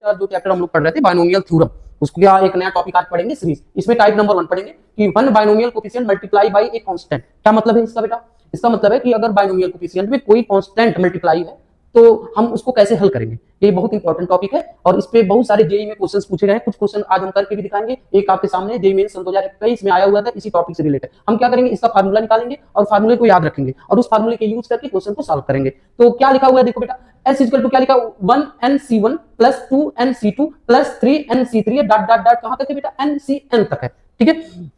जो चैप्टर हम लोग पढ़ रहे थे बाइनोमियल थ्योरम, उसको क्या एक नया टॉपिक आज पढ़ेंगे सीरीज। इसमें टाइप नंबर 1 पढ़ेंगे कि one binomial coefficient multiply by a constant. क्या मतलब है इसका बेटा? इसका मतलब है कि अगर बाइनोमियल कोफिशिएंट में कोई कांस्टेंट मल्टीप्लाई है तो हम उसको कैसे हल करेंगे। ये बहुत इंपॉर्टेंट टॉपिक है और इस पे बहुत सारे जेईई में क्वेश्चंस पूछे गए हैं। कुछ क्वेश्चन आज हम करके भी दिखाएंगे। एक आपके सामने जेईई मेंस 2021 में आया हुआ था इसी टॉपिक से रिलेटेड। हम क्या करेंगे, इसका फार्मूला निकालेंगे और फार्मूले को याद रखेंगे और उस फार्मूले के यूज करके क्वेश्चन को सॉल्व करेंगे। तो क्या लिखा हुआ है देखो बेटा, S इक्वल टू क्या लिखा 1nc1 plus 2nc2 plus 3nc3 dot dot dot कहां तक है बेटा, ncn तक है। ठीक है,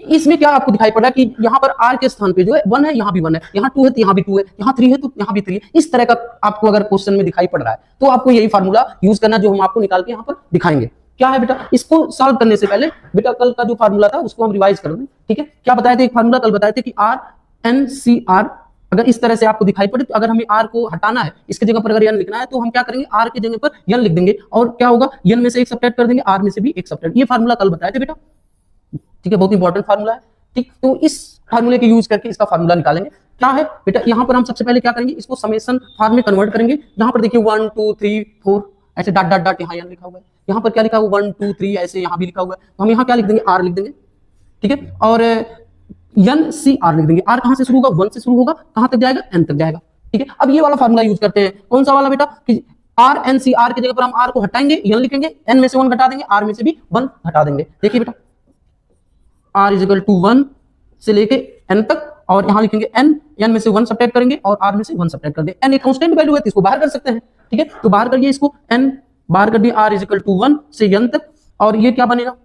इसमें क्या आपको दिखाई पड़ा कि यहाँ पर r के स्थान पे जो है 1 है, यहाँ भी 1 है, यहाँ 2 है तो यहाँ भी 2 है, यहाँ 3 है तो यहाँ भी 3 है। इस तरह का आपको अगर क्वेश्चन में दिखाई पड़ रहा है तो आपको यही फार्मूला यूज करना जो हम आपको निकाल के यहाँ पर दिखाएंगे। क्या है बेटा, इसको सॉल्व करने से पहले बेटा कल का जो फार्मूला था उसको हम रिवाइज कर दें। ठीक है, क्या बताए थे, एक फार्मूला कल बताए थे कि r n c r अगर इस तरह से आपको दिखाई पड़े तो अगर हमें r को हटाना है, इसके जगह पर अगर n लिखना है तो हम क्या करेंगे, r की जगह पर n लिख देंगे और क्या होगा, n में से एक सब्ट्रैक्ट कर देंगे, r में से भी एक सब्ट्रैक्ट। ये फार्मूला कल बताए थे बेटा। ठीक है, बहुत इंपॉर्टेंट फार्मूला है। ठीक, तो इस फार्मूले के यूज करके इसका फार्मूला निकालेंगे। क्या है बेटा, यहाँ पर हम सबसे पहले क्या करेंगे, इसको समेशन फॉर्म में कन्वर्ट करेंगे। यहाँ पर देखिए 1 2 3 4 ऐसे डॉट डॉट डॉट यहाँ n लिखा हुआ है, यहाँ पर क्या लिखा हुआ 1 2 3 ऐसे यहाँ भी लिखा हुआ है, तो हम यहाँ क्या लिख देंगे, r लिख देंगे। ठीक है, और NCR लिख देंगे। r कहाँ से शुरू होगा, 1 से शुरू होगा, कहाँ तक जाएगा, n तक जाएगा। ठीक है, अब ये वाला फार्मूला यूज करते हैं। कौन सा वाला बेटा कि r NCR की जगह पर हम r को हटाएंगे, n लिखेंगे, n में से 1 घटा देंगे, r में से भी 1 हटा देंगे। देखिए बेटा r इज इक्वल टू 1 से लेके n तक और यहाँ लिखेंगे n में से 1 सब्ट्रैक्ट करेंगे और r में से 1 सब्ट्रैक्ट कर देंगे। n एक कांस्टेंट वैल्यू है तो इसको बाहर कर सकते हैं। ठीक है, तो बाहर करिए इसको, n बाहर कर दिए, r इज इक्वल टू 1 से n तक और ये क्या बनेगा,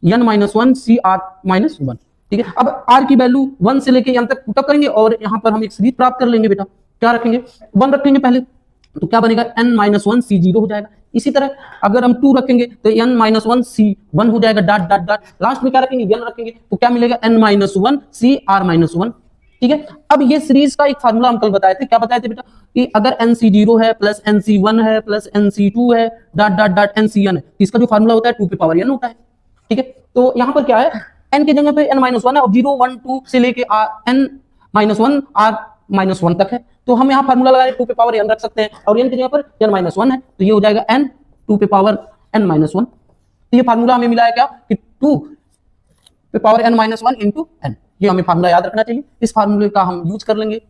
n माइनस 1 CR माइनस 1। ठीक है, अब r की वैल्यू 1 से लेके n तक पुटअप करेंगे और यहाँ पर हम एक सीरीज प्राप्त कर लेंगे। बेटा क्या रखेंगे, 1 रखेंगे पहले, तो क्या बनेगा n माइनस 1 C0 हो जाएगा। इसी तरह अगर हम 2 रखेंगे तो n माइनस 1 C1 हो जाएगा, डॉट डॉट डॉट लास्ट में क्या रखेंगे, n रखेंगे तो क्या मिलेगा, n माइनस 1 CR माइनस 1। ठीक है, अब ये सीरीज का एक फार्मूला हम कल बताए थे। क्या बताए थे बेटा कि अगर nc0 है प्लस nc1 है प्लस nc2 है डॉट डॉट डॉट ncn है, इसका जो फार्मूला होता है 2 पे पावर n होता है। ठीक है, तो यहाँ पर क्या है, n की जगह पे n माइनस 1 है और 0 1 2 से लेके n माइनस 1 r माइनस 1 तक है, तो हम यहाँ फार्मूला लगाए 2 पे पावर n रख सकते हैं और n की जगह पर n माइनस 1 है तो ये हो जाएगा n 2 पे पावर n माइनस 1। तो ये फार्मूला हमें मिला है क्या कि 2 पे power n minus 1 into n। ये हमें फार्मूला याद रखना चाहिए, इस फार्मूले का हम यूज कर लेंगे।